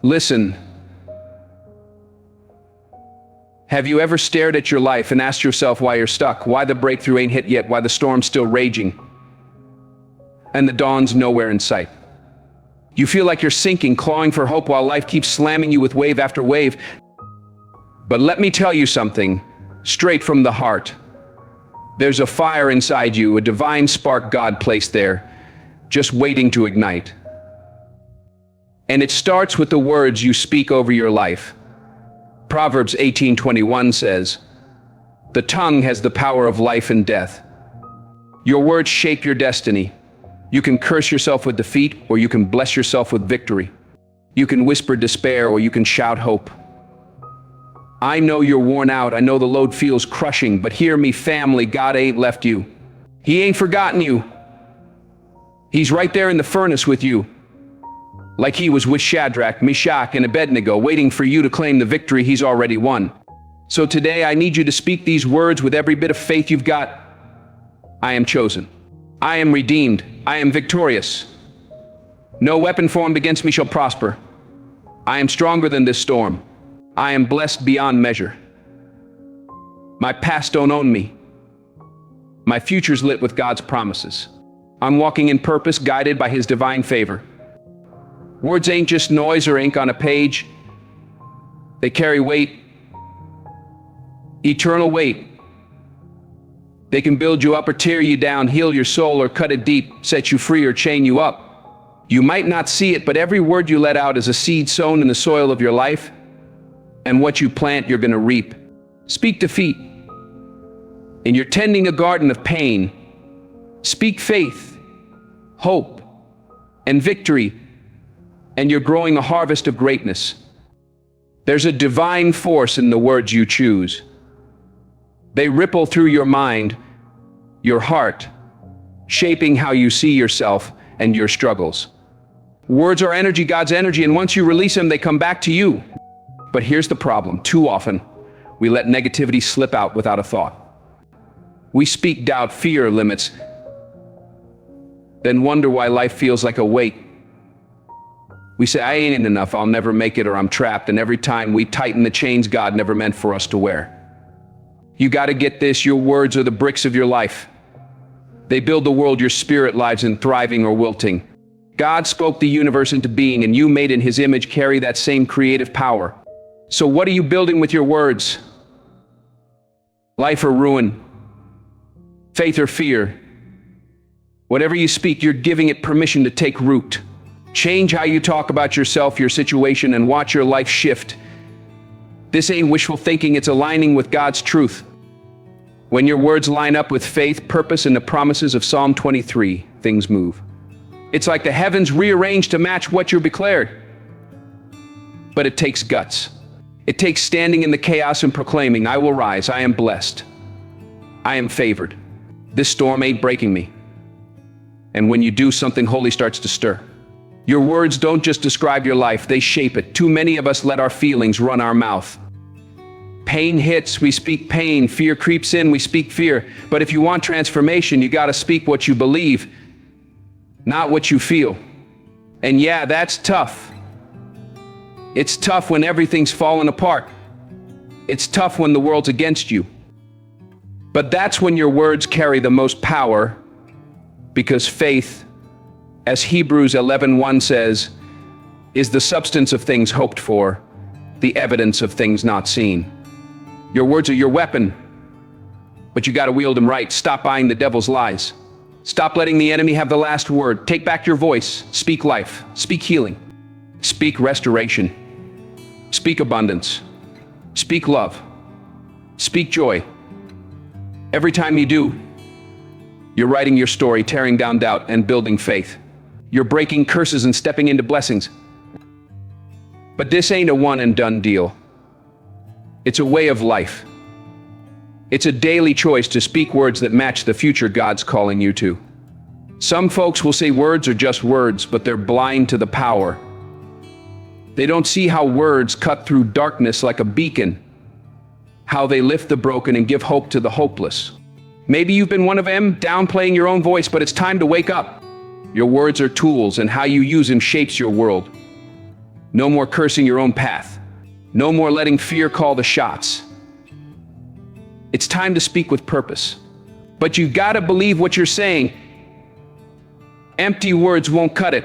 Listen. Have you ever stared at your life and asked yourself why you're stuck, why the breakthrough ain't hit yet, why the storm's still raging, and the dawn's nowhere in sight? You feel like you're sinking, clawing for hope while life keeps slamming you with wave after wave. But let me tell you something, straight from the heart. There's a fire inside you, a divine spark God placed there, just waiting to ignite. And it starts with the words you speak over your life. Proverbs 18:21 says, "The tongue has the power of life and death." Your words shape your destiny. You can curse yourself with defeat, or you can bless yourself with victory. You can whisper despair, or you can shout hope. I know you're worn out. I know the load feels crushing, but hear me, family, God ain't left you. He ain't forgotten you. He's right there in the furnace with you, like he was with Shadrach, Meshach, and Abednego, waiting for you to claim the victory he's already won. So today I need you to speak these words with every bit of faith you've got. I am chosen. I am redeemed. I am victorious. No weapon formed against me shall prosper. I am stronger than this storm. I am blessed beyond measure. My past don't own me. My future's lit with God's promises. I'm walking in purpose, guided by his divine favor. Words ain't just noise or ink on a page. They carry weight, eternal weight. They can build you up or tear you down, heal your soul or cut it deep, set you free or chain you up. You might not see it, but every word you let out is a seed sown in the soil of your life. And what you plant, you're going to reap. Speak defeat, and you're tending a garden of pain. Speak faith, hope, and victory, and you're growing a harvest of greatness. There's a divine force in the words you choose. They ripple through your mind, your heart, shaping how you see yourself and your struggles. Words are energy, God's energy, and once you release them, they come back to you. But here's the problem. Too often, we let negativity slip out without a thought. We speak doubt, fear, limits, then wonder why life feels like a weight. We say, I ain't enough, I'll never make it, or I'm trapped, and every time we tighten the chains God never meant for us to wear. You gotta get this, your words are the bricks of your life. They build the world your spirit lives in, thriving or wilting. God spoke the universe into being, and you, made in his image, carry that same creative power. So what are you building with your words? Life or ruin? Faith or fear? Whatever you speak, you're giving it permission to take root. Change how you talk about yourself, your situation, and watch your life shift. This ain't wishful thinking, it's aligning with God's truth. When your words line up with faith, purpose, and the promises of Psalm 23, things move. It's like the heavens rearranged to match what you declared. But it takes guts. It takes standing in the chaos and proclaiming, I will rise, I am blessed, I am favored. This storm ain't breaking me. And when you do, something holy starts to stir. Your words don't just describe your life, they shape it. Too many of us let our feelings run our mouth. Pain hits, we speak pain. Fear creeps in, we speak fear. But if you want transformation, you gotta speak what you believe, not what you feel. And yeah, that's tough. It's tough when everything's fallen apart. It's tough when the world's against you. But that's when your words carry the most power, because faith, as Hebrews 11:1 says, is the substance of things hoped for, the evidence of things not seen. Your words are your weapon, but you gotta wield them right. Stop buying the devil's lies. Stop letting the enemy have the last word. Take back your voice. Speak life. Speak healing. Speak restoration. Speak abundance. Speak love. Speak joy. Every time you do, you're writing your story, tearing down doubt and building faith. You're breaking curses and stepping into blessings. But this ain't a one and done deal. It's a way of life. It's a daily choice to speak words that match the future God's calling you to. Some folks will say words are just words, but they're blind to the power. They don't see how words cut through darkness like a beacon, how they lift the broken and give hope to the hopeless. Maybe you've been one of them, downplaying your own voice, but it's time to wake up. Your words are tools, and how you use them shapes your world. No more cursing your own path. No more letting fear call the shots. It's time to speak with purpose. But you gotta believe what you're saying. Empty words won't cut it.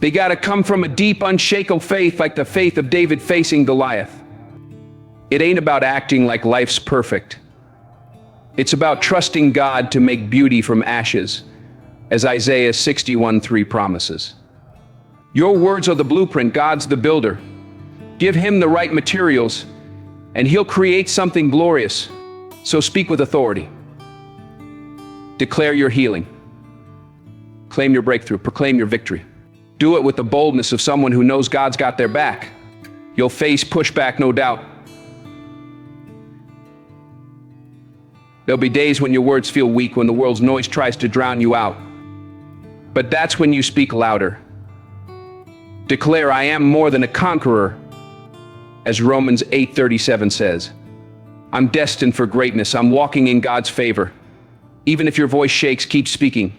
They gotta come from a deep, unshakable faith, like the faith of David facing Goliath. It ain't about acting like life's perfect. It's about trusting God to make beauty from ashes, as Isaiah 61:3 promises. Your words are the blueprint, God's the builder. Give him the right materials, and he'll create something glorious. So speak with authority. Declare your healing. Claim your breakthrough. Proclaim your victory. Do it with the boldness of someone who knows God's got their back. You'll face pushback, no doubt. There'll be days when your words feel weak, when the world's noise tries to drown you out. But that's when you speak louder. Declare, I am more than a conqueror, as Romans 8:37 says. I'm destined for greatness. I'm walking in God's favor. Even if your voice shakes, keep speaking.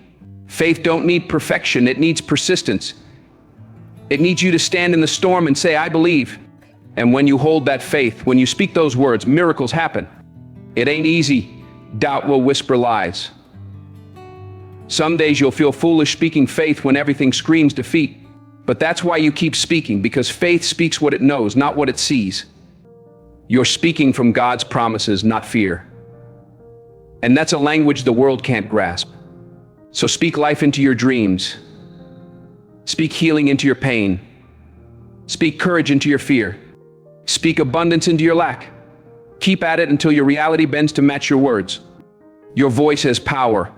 Faith don't need perfection, it needs persistence. It needs you to stand in the storm and say, I believe. And when you hold that faith, when you speak those words, miracles happen. It ain't easy. Doubt will whisper lies. Some days you'll feel foolish speaking faith when everything screams defeat. But that's why you keep speaking, because faith speaks what it knows, not what it sees. You're speaking from God's promises, not fear. And that's a language the world can't grasp. So speak life into your dreams. Speak healing into your pain. Speak courage into your fear. Speak abundance into your lack. Keep at it until your reality bends to match your words. Your voice has power.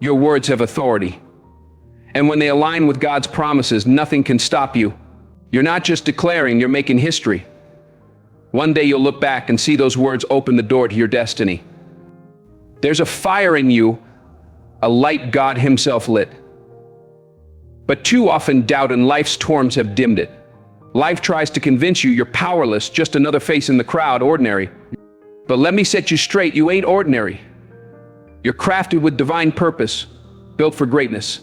Your words have authority. And when they align with God's promises, nothing can stop you. You're not just declaring, you're making history. One day you'll look back and see those words open the door to your destiny. There's a fire in you, a light God himself lit. But too often doubt and life's storms have dimmed it. Life tries to convince you you're powerless, just another face in the crowd, ordinary. But let me set you straight, you ain't ordinary. You're crafted with divine purpose, built for greatness.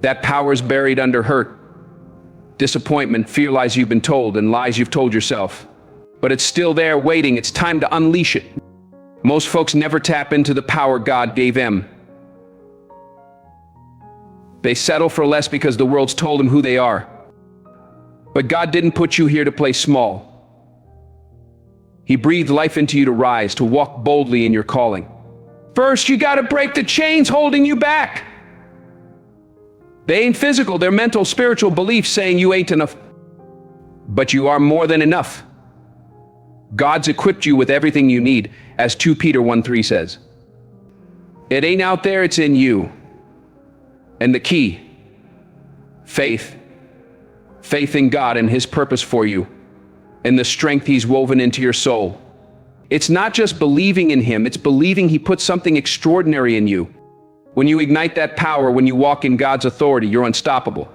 That power is buried under hurt, disappointment, fear, lies you've been told, and lies you've told yourself. But it's still there waiting. It's time to unleash it. Most folks never tap into the power God gave them. They settle for less because the world's told them who they are. But God didn't put you here to play small. He breathed life into you to rise, to walk boldly in your calling. First, you gotta break the chains holding you back. They ain't physical, they're mental, spiritual beliefs saying you ain't enough. But you are more than enough. God's equipped you with everything you need, as 2 Peter 1:3 says. It ain't out there, it's in you. And the key, faith. Faith in God and his purpose for you, and the strength he's woven into your soul. It's not just believing in him, it's believing he put something extraordinary in you. When you ignite that power, when you walk in God's authority, you're unstoppable.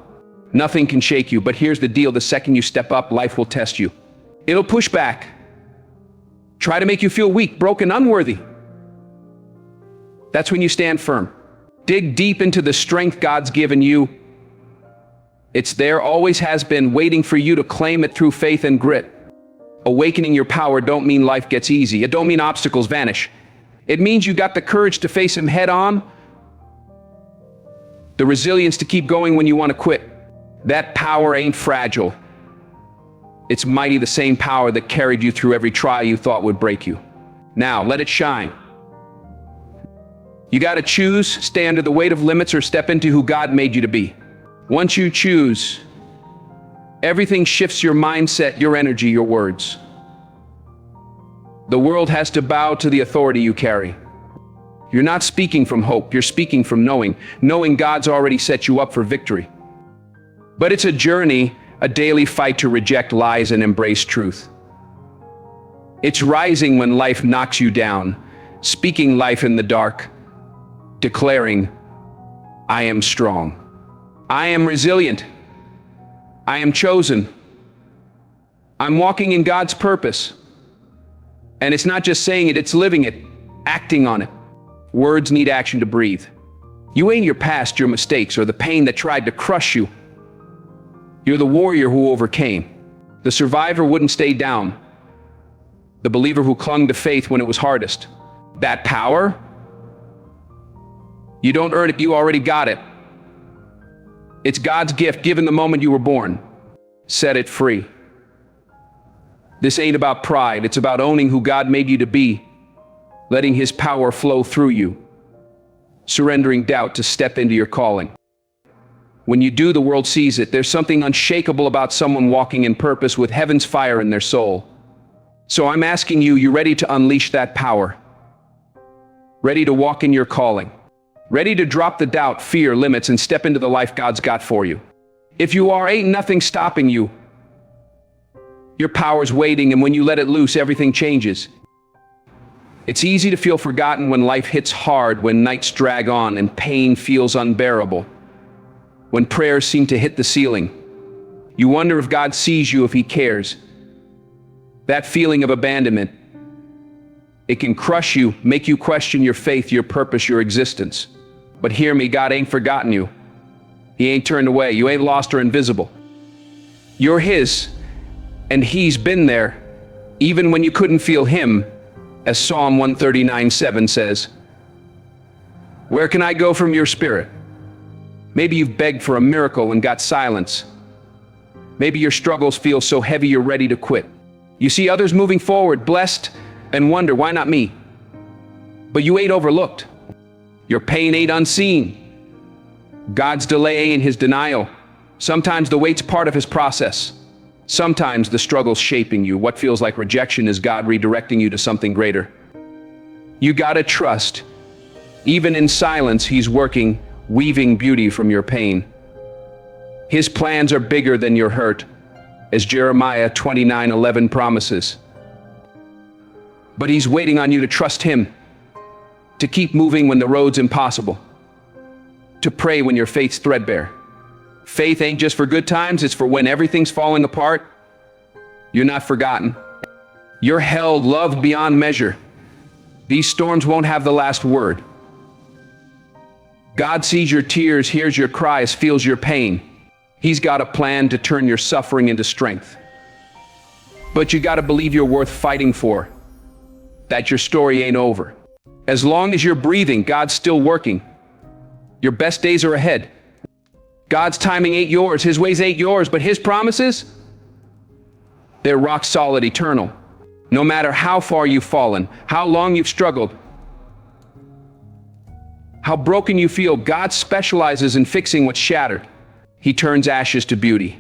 Nothing can shake you, but here's the deal. The second you step up, life will test you. It'll push back. Try to make you feel weak, broken, unworthy. That's when you stand firm. Dig deep into the strength God's given you. It's there, always has been, waiting for you to claim it through faith and grit. Awakening your power don't mean life gets easy. It don't mean obstacles vanish. It means you got the courage to face them head on, the resilience to keep going when you want to quit. That power ain't fragile. It's mighty, the same power that carried you through every trial you thought would break you. Now, let it shine. You got to choose, stay under the weight of limits, or step into who God made you to be. Once you choose, everything shifts: your mindset, your energy, your words. The world has to bow to the authority you carry. You're not speaking from hope, you're speaking from knowing God's already set you up for victory. But it's a journey, a daily fight to reject lies and embrace truth. It's rising when life knocks you down, speaking life in the dark, declaring, I am strong. I am resilient. I am chosen. I'm walking in God's purpose. And it's not just saying it, it's living it, acting on it. Words need action to breathe. You ain't your past, your mistakes, or the pain that tried to crush you. You're the warrior who overcame. The survivor wouldn't stay down. The believer who clung to faith when it was hardest. That power? You don't earn it, you already got it. It's God's gift given the moment you were born. Set it free. This ain't about pride, it's about owning who God made you to be, letting His power flow through you, surrendering doubt to step into your calling. When you do, the world sees it. There's something unshakable about someone walking in purpose with heaven's fire in their soul. So I'm asking you, you ready to unleash that power? Ready to walk in your calling? Ready to drop the doubt, fear, limits, and step into the life God's got for you? If you are, ain't nothing stopping you. Your power's waiting, and when you let it loose, everything changes. It's easy to feel forgotten when life hits hard, when nights drag on and pain feels unbearable, when prayers seem to hit the ceiling. You wonder if God sees you, if He cares. That feeling of abandonment, it can crush you, make you question your faith, your purpose, your existence. But hear me, God ain't forgotten you. He ain't turned away. You ain't lost or invisible. You're His, and He's been there, even when you couldn't feel Him, as Psalm 139:7 says. Where can I go from your spirit? Maybe you've begged for a miracle and got silence. Maybe your struggles feel so heavy you're ready to quit. You see others moving forward, blessed, and wonder, why not me? But you ain't overlooked. Your pain ain't unseen. God's delay ain't His denial. Sometimes the wait's part of His process. Sometimes the struggle's shaping you. What feels like rejection is God redirecting you to something greater. You gotta trust. Even in silence, He's working, weaving beauty from your pain. His plans are bigger than your hurt, as Jeremiah 29:11 promises. But He's waiting on you to trust Him, to keep moving when the road's impossible, to pray when your faith's threadbare. Faith ain't just for good times, it's for when everything's falling apart. You're not forgotten. You're held, loved beyond measure. These storms won't have the last word. God sees your tears, hears your cries, feels your pain. He's got a plan to turn your suffering into strength. But you gotta believe you're worth fighting for, that your story ain't over. As long as you're breathing, God's still working. Your best days are ahead. God's timing ain't yours, His ways ain't yours, but His promises, they're rock solid, eternal. No matter how far you've fallen, how long you've struggled, how broken you feel, God specializes in fixing what's shattered. He turns ashes to beauty.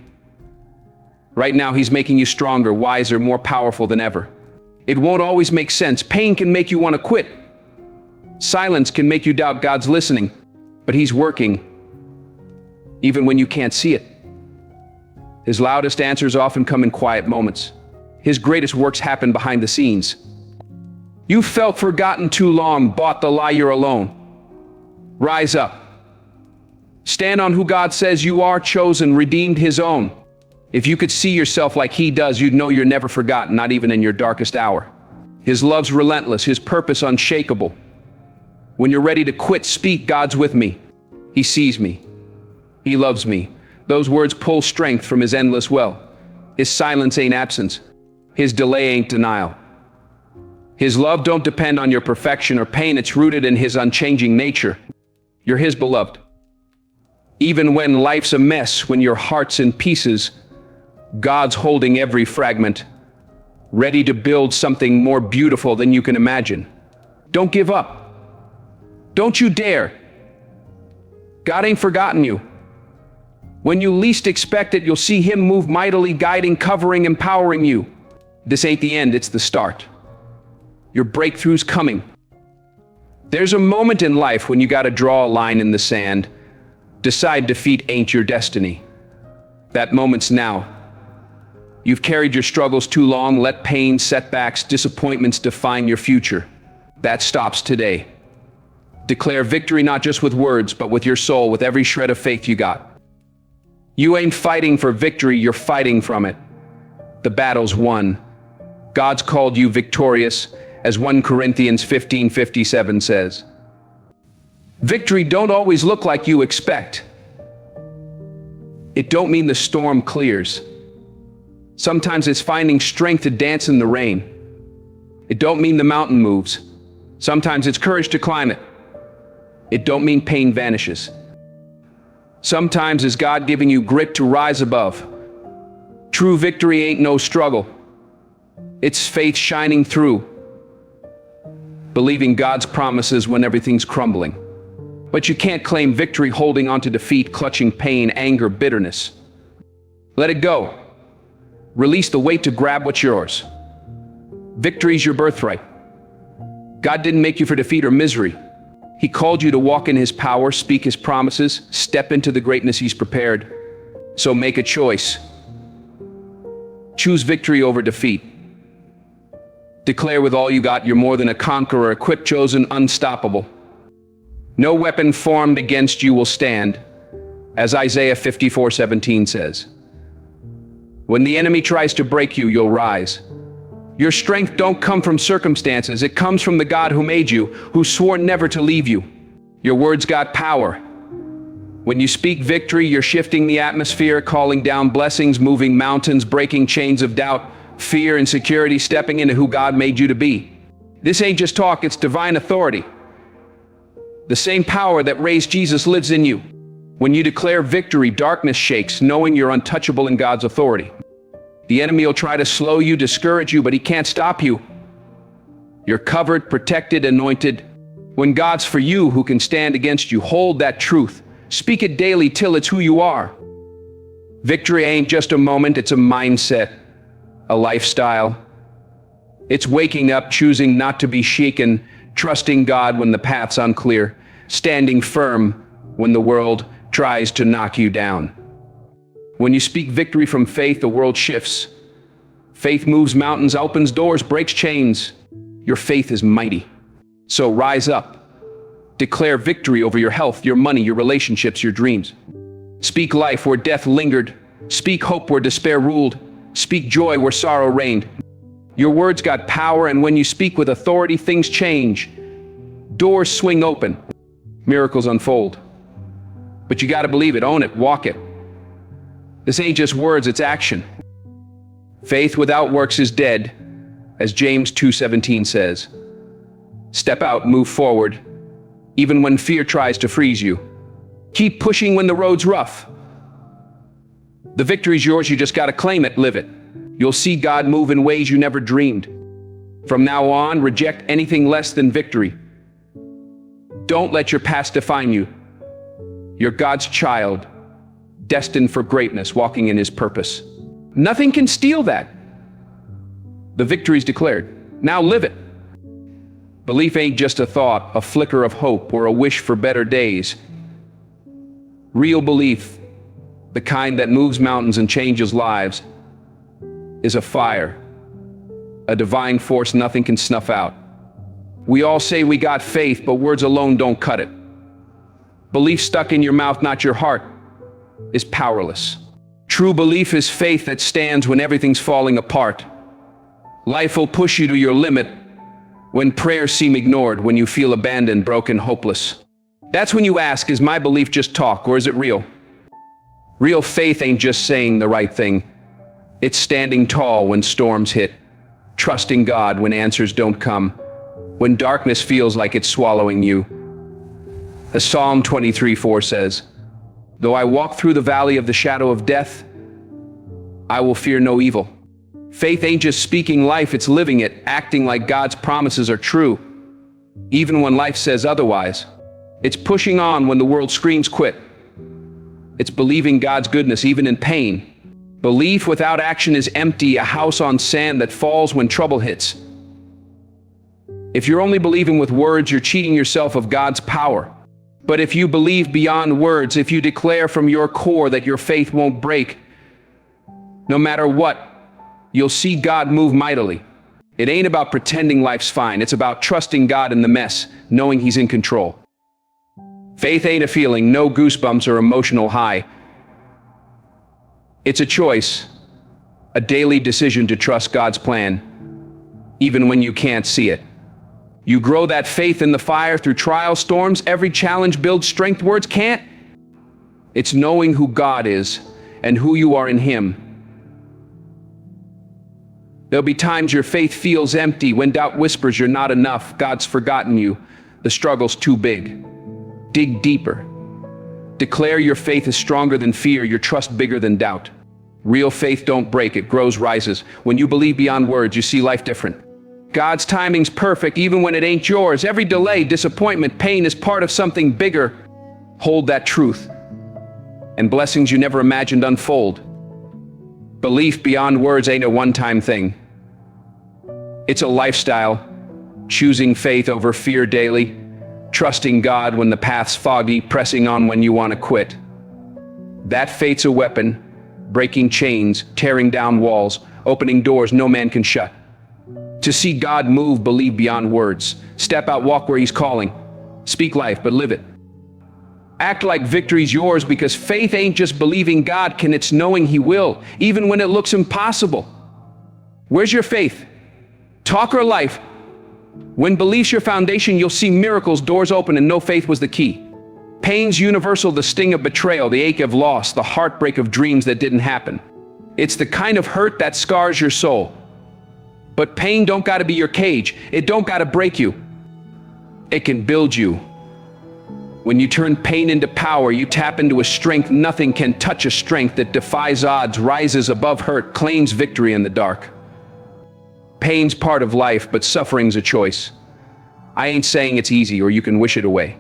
Right now, He's making you stronger, wiser, more powerful than ever. It won't always make sense. Pain can make you want to quit. Silence can make you doubt God's listening, but He's working, even when you can't see it. His loudest answers often come in quiet moments. His greatest works happen behind the scenes. You felt forgotten too long, bought the lie you're alone. Rise up. Stand on who God says you are, chosen, redeemed, His own. If you could see yourself like He does, you'd know you're never forgotten, not even in your darkest hour. His love's relentless, His purpose unshakable. When you're ready to quit, speak, God's with me. He sees me. He loves me. Those words pull strength from His endless well. His silence ain't absence. His delay ain't denial. His love don't depend on your perfection or pain. It's rooted in His unchanging nature. You're His beloved. Even when life's a mess, when your heart's in pieces, God's holding every fragment, ready to build something more beautiful than you can imagine. Don't give up. Don't you dare. God ain't forgotten you. When you least expect it, you'll see Him move mightily, guiding, covering, empowering you. This ain't the end, it's the start. Your breakthrough's coming. There's a moment in life when you gotta draw a line in the sand. Decide defeat ain't your destiny. That moment's now. You've carried your struggles too long, let pain, setbacks, disappointments define your future. That stops today. Declare victory not just with words, but with your soul, with every shred of faith you got. You ain't fighting for victory, you're fighting from it. The battle's won. God's called you victorious, as 1 Corinthians 15:57 says. Victory don't always look like you expect. It don't mean the storm clears. Sometimes it's finding strength to dance in the rain. It don't mean the mountain moves. Sometimes it's courage to climb it. It don't mean pain vanishes. Sometimes it's God giving you grit to rise above. True victory ain't no struggle. It's faith shining through, believing God's promises when everything's crumbling. But you can't claim victory holding on to defeat, clutching pain, anger, bitterness. Let it go. Release the weight to grab what's yours. Victory's your birthright. God didn't make you for defeat or misery. He called you to walk in His power, speak His promises, step into the greatness He's prepared. So make a choice. Choose victory over defeat. Declare with all you got you're more than a conqueror, equipped, chosen, unstoppable. No weapon formed against you will stand, as Isaiah 54:17 says. When the enemy tries to break you, you'll rise. Your strength don't come from circumstances. It comes from the God who made you, who swore never to leave you. Your words got power. When you speak victory, you're shifting the atmosphere, calling down blessings, moving mountains, breaking chains of doubt, fear, insecurity, stepping into who God made you to be. This ain't just talk, it's divine authority. The same power that raised Jesus lives in you. When you declare victory, darkness shakes, knowing you're untouchable in God's authority. The enemy will try to slow you, discourage you, but he can't stop you. You're covered, protected, anointed. When God's for you, who can stand against you? Hold that truth. Speak it daily till it's who you are. Victory ain't just a moment, it's a mindset, a lifestyle. It's waking up, choosing not to be shaken, trusting God when the path's unclear, standing firm when the world tries to knock you down. When you speak victory from faith, the world shifts. Faith moves mountains, opens doors, breaks chains. Your faith is mighty. So rise up. Declare victory over your health, your money, your relationships, your dreams. Speak life where death lingered. Speak hope where despair ruled. Speak joy where sorrow reigned. Your words got power, and when you speak with authority, things change. Doors swing open. Miracles unfold. But you got to believe it, own it, walk it. This ain't just words, it's action. Faith without works is dead, as James 2:17 says. Step out, move forward, even when fear tries to freeze you. Keep pushing when the road's rough. The victory's yours, you just gotta claim it, live it. You'll see God move in ways you never dreamed. From now on, reject anything less than victory. Don't let your past define you. You're God's child, destined for greatness, walking in His purpose. Nothing can steal that. The victory's declared. Now live it. Belief ain't just a thought, a flicker of hope, or a wish for better days. Real belief, the kind that moves mountains and changes lives, is a fire, a divine force nothing can snuff out. We all say we got faith, but words alone don't cut it. Belief stuck in your mouth, not your heart, is powerless. True belief is faith that stands when everything's falling apart. Life will push you to your limit when prayers seem ignored, when you feel abandoned, broken, hopeless. That's when you ask, is my belief just talk, or is it real? Real faith ain't just saying the right thing. It's standing tall when storms hit, trusting God when answers don't come, when darkness feels like it's swallowing you. As Psalm 23:4 says, though I walk through the valley of the shadow of death, I will fear no evil. Faith ain't just speaking life, it's living it, acting like God's promises are true, even when life says otherwise. It's pushing on when the world screams quit. It's believing God's goodness even in pain. Belief without action is empty, a house on sand that falls when trouble hits. If you're only believing with words, you're cheating yourself of God's power. But if you believe beyond words, if you declare from your core that your faith won't break, no matter what, you'll see God move mightily. It ain't about pretending life's fine. It's about trusting God in the mess, knowing He's in control. Faith ain't a feeling, no goosebumps or emotional high. It's a choice, a daily decision to trust God's plan, even when you can't see it. You grow that faith in the fire through trials, storms. Every challenge builds strength. Words can't. It's knowing who God is and who you are in Him. There'll be times your faith feels empty, when doubt whispers you're not enough, God's forgotten you, the struggle's too big. Dig deeper. Declare your faith is stronger than fear, your trust bigger than doubt. Real faith don't break, it grows, rises. When you believe beyond words, you see life different. God's timing's perfect, even when it ain't yours. Every delay, disappointment, pain is part of something bigger. Hold that truth, and blessings you never imagined unfold. Belief beyond words ain't a one-time thing. It's a lifestyle, choosing faith over fear daily, trusting God when the path's foggy, pressing on when you want to quit. That faith's a weapon, breaking chains, tearing down walls, opening doors no man can shut. To see God move, believe beyond words. Step out, walk where He's calling. Speak life, but live it. Act like victory's yours, because faith ain't just believing God can, it's knowing He will, even when it looks impossible. Where's your faith? Talk or life? When belief's your foundation, you'll see miracles, doors open, and no faith was the key. Pain's universal, the sting of betrayal, the ache of loss, the heartbreak of dreams that didn't happen. It's the kind of hurt that scars your soul. But pain don't gotta be your cage. It don't gotta break you. It can build you. When you turn pain into power, you tap into a strength nothing can touch, a strength that defies odds, rises above hurt, claims victory in the dark. Pain's part of life, but suffering's a choice. I ain't saying it's easy or you can wish it away.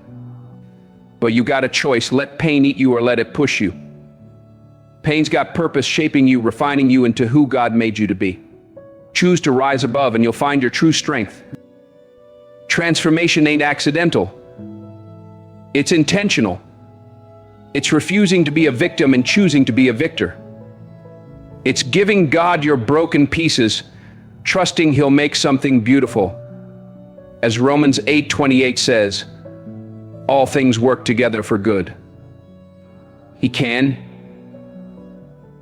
But you got a choice, let pain eat you or let it push you. Pain's got purpose, shaping you, refining you into who God made you to be. Choose to rise above and you'll find your true strength. Transformation ain't accidental. It's intentional. It's refusing to be a victim and choosing to be a victor. It's giving God your broken pieces, trusting He'll make something beautiful. As Romans 8:28 says, all things work together for good. He can.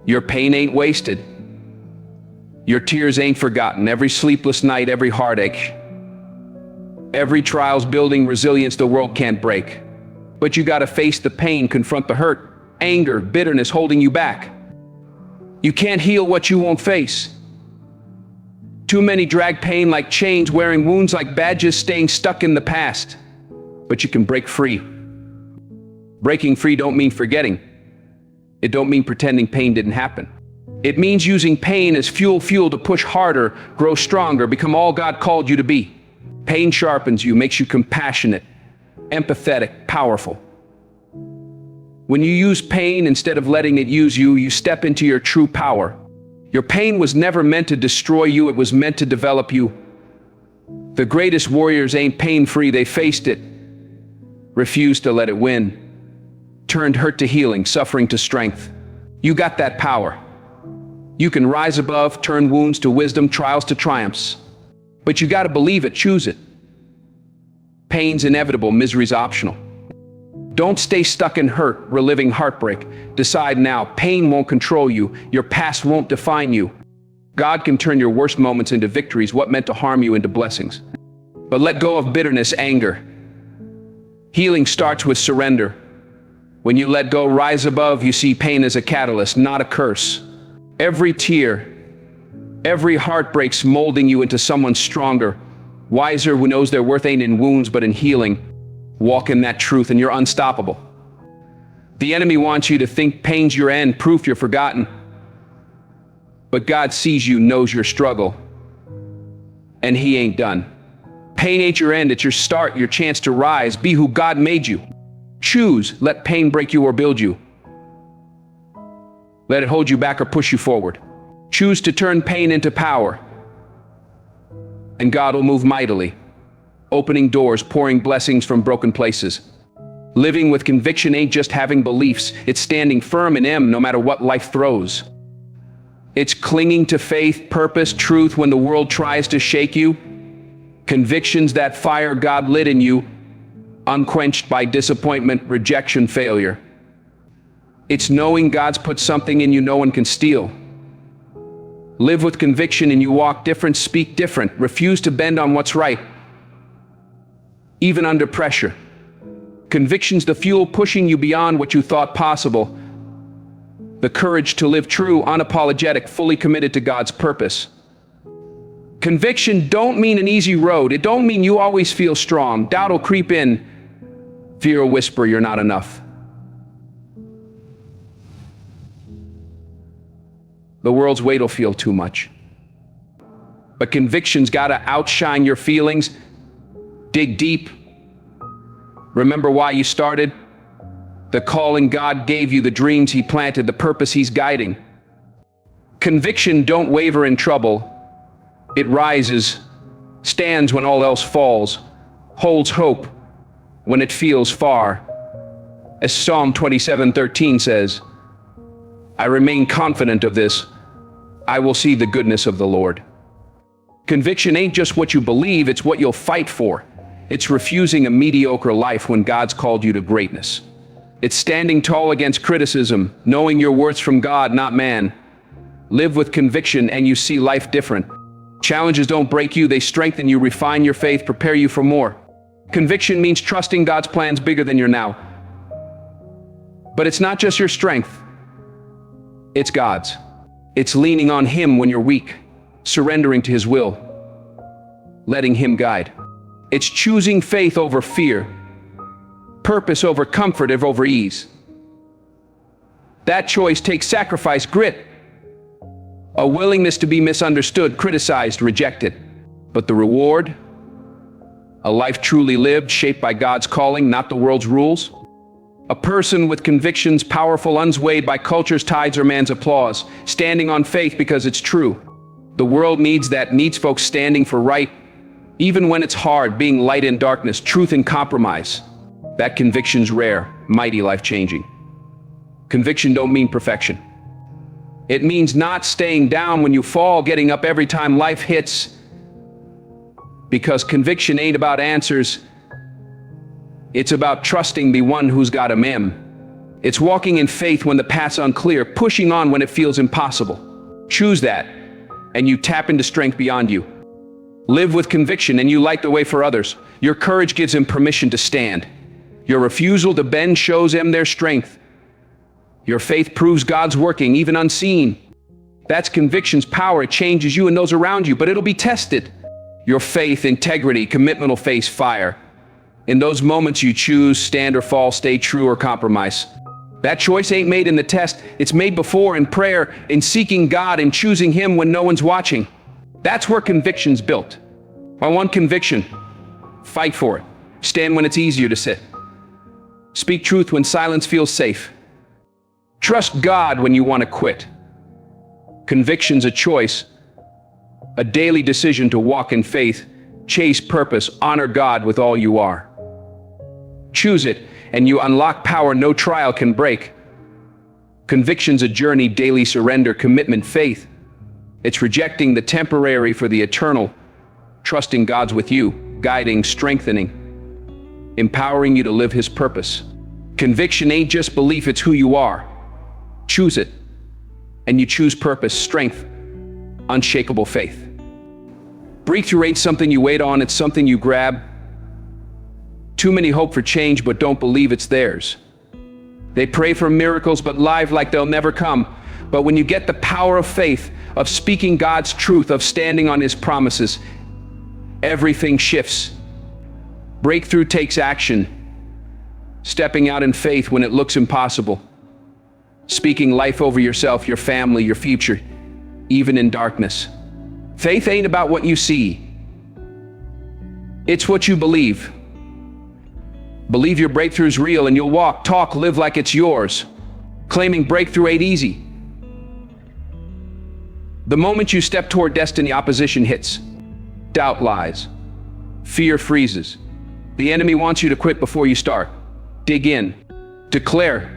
Your pain ain't wasted. Your tears ain't forgotten. Every sleepless night, every heartache, every trial's building resilience the world can't break. But you gotta face the pain, confront the hurt, anger, bitterness holding you back. You can't heal what you won't face. Too many drag pain like chains, wearing wounds like badges, staying stuck in the past. But you can break free. Breaking free don't mean forgetting. It don't mean pretending pain didn't happen. It means using pain as fuel to push harder, grow stronger, become all God called you to be. Pain sharpens you, makes you compassionate, empathetic, powerful. When you use pain instead of letting it use you, you step into your true power. Your pain was never meant to destroy you, it was meant to develop you. The greatest warriors ain't pain-free, they faced it, refused to let it win, turned hurt to healing, suffering to strength. You got that power. You can rise above, turn wounds to wisdom, trials to triumphs. But you gotta believe it, choose it. Pain's inevitable, misery's optional. Don't stay stuck in hurt, reliving heartbreak. Decide now, pain won't control you, your past won't define you. God can turn your worst moments into victories, what meant to harm you into blessings. But let go of bitterness, anger. Healing starts with surrender. When you let go, rise above, you see pain as a catalyst, not a curse. Every tear, every heartbreak's molding you into someone stronger, wiser, who knows their worth ain't in wounds but in healing. Walk in that truth and you're unstoppable. The enemy wants you to think pain's your end, proof you're forgotten. But God sees you, knows your struggle, and He ain't done. Pain ain't your end, it's your start, your chance to rise, be who God made you. Choose, let pain break you or build you. Let it hold you back or push you forward. Choose to turn pain into power, and God will move mightily, opening doors, pouring blessings from broken places. Living with conviction ain't just having beliefs, it's standing firm in Him no matter what life throws. It's clinging to faith, purpose, truth when the world tries to shake you. Convictions, that fire God lit in you, unquenched by disappointment, rejection, failure. It's knowing God's put something in you no one can steal. Live with conviction and you walk different, speak different, refuse to bend on what's right, even under pressure. Conviction's the fuel pushing you beyond what you thought possible. the courage to live true, unapologetic, fully committed to God's purpose. Conviction don't mean an easy road. It don't mean you always feel strong. Doubt will creep in. Fear will whisper you're not enough. The world's weight will feel too much. But conviction's gotta outshine your feelings. Dig deep. Remember why you started. The calling God gave you, the dreams He planted, the purpose He's guiding. Conviction don't waver in trouble. It rises, stands when all else falls, holds hope when it feels far. As Psalm 27:13 says, I remain confident of this. I will see the goodness of the Lord. Conviction ain't just what you believe, it's what you'll fight for. It's refusing a mediocre life when God's called you to greatness. It's standing tall against criticism, knowing your worth's from God, not man. Live with conviction and you see life different. Challenges don't break you, they strengthen you, refine your faith, prepare you for more. Conviction means trusting God's plans bigger than your now. But it's not just your strength, it's God's. It's leaning on Him when you're weak, surrendering to His will, letting Him guide. It's choosing faith over fear, purpose over comfort over ease. That choice takes sacrifice, grit, a willingness to be misunderstood, criticized, rejected. But the reward? A life truly lived, shaped by God's calling, not the world's rules. A person with convictions powerful, unswayed by culture's tides or man's applause, standing on faith because it's true. The world needs that, needs folks standing for right, even when it's hard, being light in darkness, truth in compromise. That conviction's rare, mighty, life-changing. Conviction don't mean perfection. It means not staying down when you fall, getting up every time life hits. Because conviction ain't about answers. It's about trusting the one who's got him. It's walking in faith when the path's unclear, pushing on when it feels impossible. Choose that, and you tap into strength beyond you. Live with conviction and you light the way for others. Your courage gives Him permission to stand. Your refusal to bend shows Him their strength. Your faith proves God's working, even unseen. That's conviction's power. It changes you and those around you, but it'll be tested. Your faith, integrity, commitment will face fire. In those moments you choose, stand or fall, stay true or compromise. That choice ain't made in the test. It's made before in prayer, in seeking God, in choosing Him when no one's watching. That's where conviction's built. I want conviction. Fight for it. Stand when it's easier to sit. Speak truth when silence feels safe. Trust God when you want to quit. Conviction's a choice, a daily decision to walk in faith, chase purpose, honor God with all you are. Choose it, and you unlock power no trial can break. Conviction's a journey, daily surrender, commitment, faith. It's rejecting the temporary for the eternal, trusting God's with you, guiding, strengthening, empowering you to live His purpose. Conviction ain't just belief, it's who you are. Choose it, and you choose purpose, strength, unshakable faith. Breakthrough ain't something you wait on, it's something you grab. Too many hope for change but don't believe it's theirs. They pray for miracles but live like they'll never come. But when you get the power of faith, of speaking God's truth, of standing on His promises, everything shifts. Breakthrough takes action, stepping out in faith when it looks impossible. Speaking life over yourself, your family, your future, even in darkness. Faith ain't about what you see. It's what you believe. Believe your breakthrough's real and you'll walk, talk, live like it's yours. Claiming breakthrough ain't easy. The moment you step toward destiny, opposition hits. Doubt lies. Fear freezes. The enemy wants you to quit before you start. Dig in. Declare.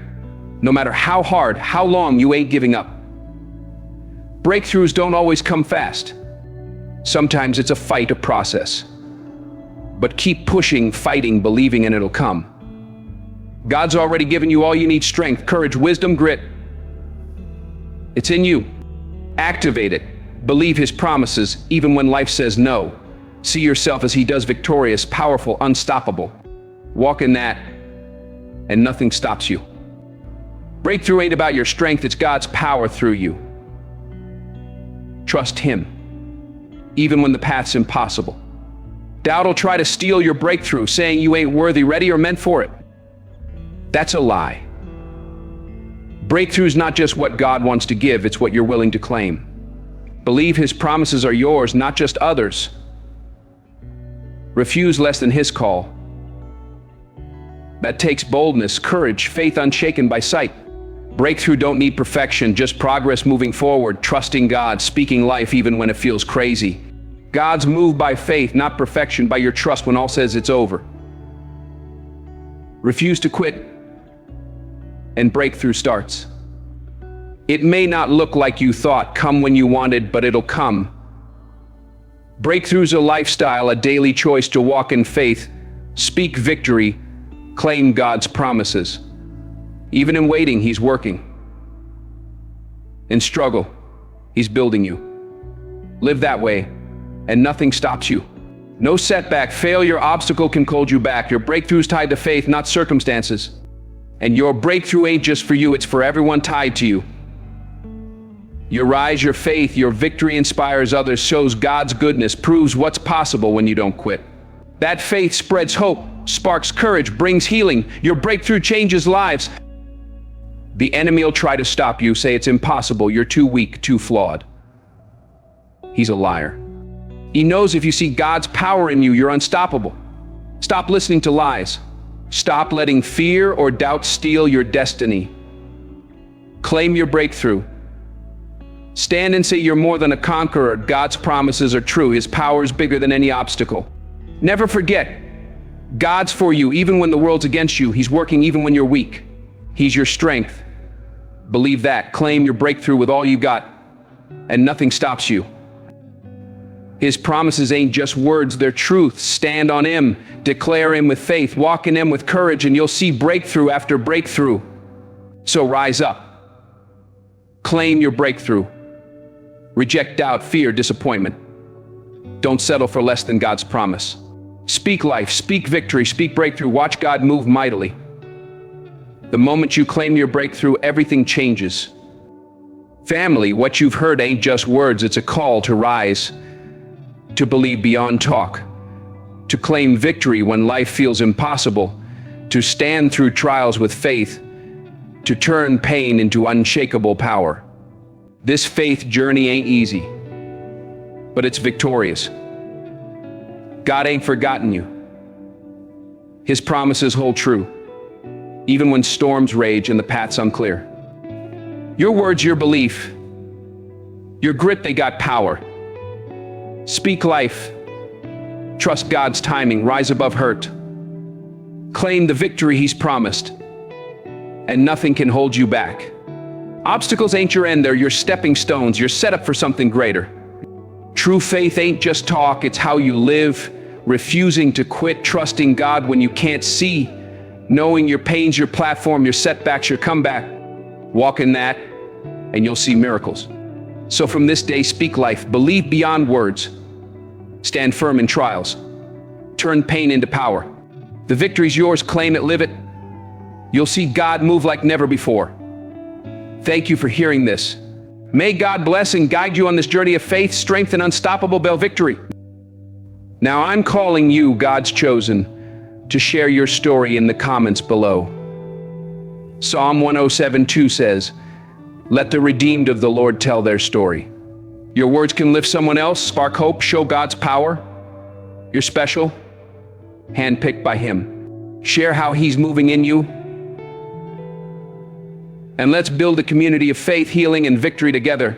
No matter how hard, how long, you ain't giving up. Breakthroughs don't always come fast. Sometimes it's a fight, a process. But keep pushing, fighting, believing, and it'll come. God's already given you all you need: strength, courage, wisdom, grit. It's in you. Activate it. Believe His promises, even when life says no. See yourself as He does, victorious, powerful, unstoppable. Walk in that, and nothing stops you. Breakthrough ain't about your strength, it's God's power through you. Trust Him, even when the path's impossible. Doubt will try to steal your breakthrough, saying you ain't worthy, ready, or meant for it. That's a lie. Breakthrough's not just what God wants to give, it's what you're willing to claim. Believe His promises are yours, not just others. Refuse less than His call. That takes boldness, courage, faith unshaken by sight. Breakthrough don't need perfection, just progress moving forward, trusting God, speaking life even when it feels crazy. God's moved by faith, not perfection, by your trust when all says it's over. Refuse to quit, and breakthrough starts. It may not look like you thought, come when you wanted, but it'll come. Breakthrough's a lifestyle, a daily choice to walk in faith, speak victory, claim God's promises. Even in waiting, He's working. In struggle, He's building you. Live that way, and nothing stops you. No setback, failure, obstacle can hold you back. Your breakthrough's tied to faith, not circumstances. And your breakthrough ain't just for you, it's for everyone tied to you. Your rise, your faith, your victory inspires others, shows God's goodness, proves what's possible when you don't quit. That faith spreads hope, sparks courage, brings healing. Your breakthrough changes lives. The enemy will try to stop you, say it's impossible, you're too weak, too flawed. He's a liar. He knows if you see God's power in you, you're unstoppable. Stop listening to lies. Stop letting fear or doubt steal your destiny. Claim your breakthrough. Stand and say you're more than a conqueror. God's promises are true. His power is bigger than any obstacle. Never forget, God's for you even when the world's against you. He's working even when you're weak. He's your strength. Believe that. Claim your breakthrough with all you've got, and nothing stops you. His promises ain't just words, they're truth. Stand on Him, declare Him with faith, walk in Him with courage, and you'll see breakthrough after breakthrough. So rise up. Claim your breakthrough. Reject doubt, fear, disappointment. Don't settle for less than God's promise. Speak life, speak victory, speak breakthrough. Watch God move mightily. The moment you claim your breakthrough, everything changes. Family, what you've heard ain't just words, it's a call to rise, to believe beyond talk, to claim victory when life feels impossible, to stand through trials with faith, to turn pain into unshakable power. This faith journey ain't easy, but it's victorious. God ain't forgotten you. His promises hold true, even when storms rage and the path's unclear. Your words, your belief, your grit, they got power. Speak life. Trust God's timing. Rise above hurt. Claim the victory He's promised, and nothing can hold you back. Obstacles ain't your end, they're your stepping stones. You're set up for something greater. True faith ain't just talk, it's how you live, refusing to quit, trusting God when you can't see, knowing your pain's your platform, your setbacks, your comeback. Walk in that, and you'll see miracles. So from this day, speak life, believe beyond words, stand firm in trials, turn pain into power. The victory's yours, claim it, live it. You'll see God move like never before. Thank you for hearing this. May God bless and guide you on this journey of faith, strength, and unstoppable victory. Now I'm calling you, God's chosen, to share your story in the comments below. Psalm 107:2 says, "Let the redeemed of the Lord tell their story." Your words can lift someone else, spark hope, show God's power. You're special, handpicked by Him. Share how He's moving in you. And let's build a community of faith, healing, and victory together.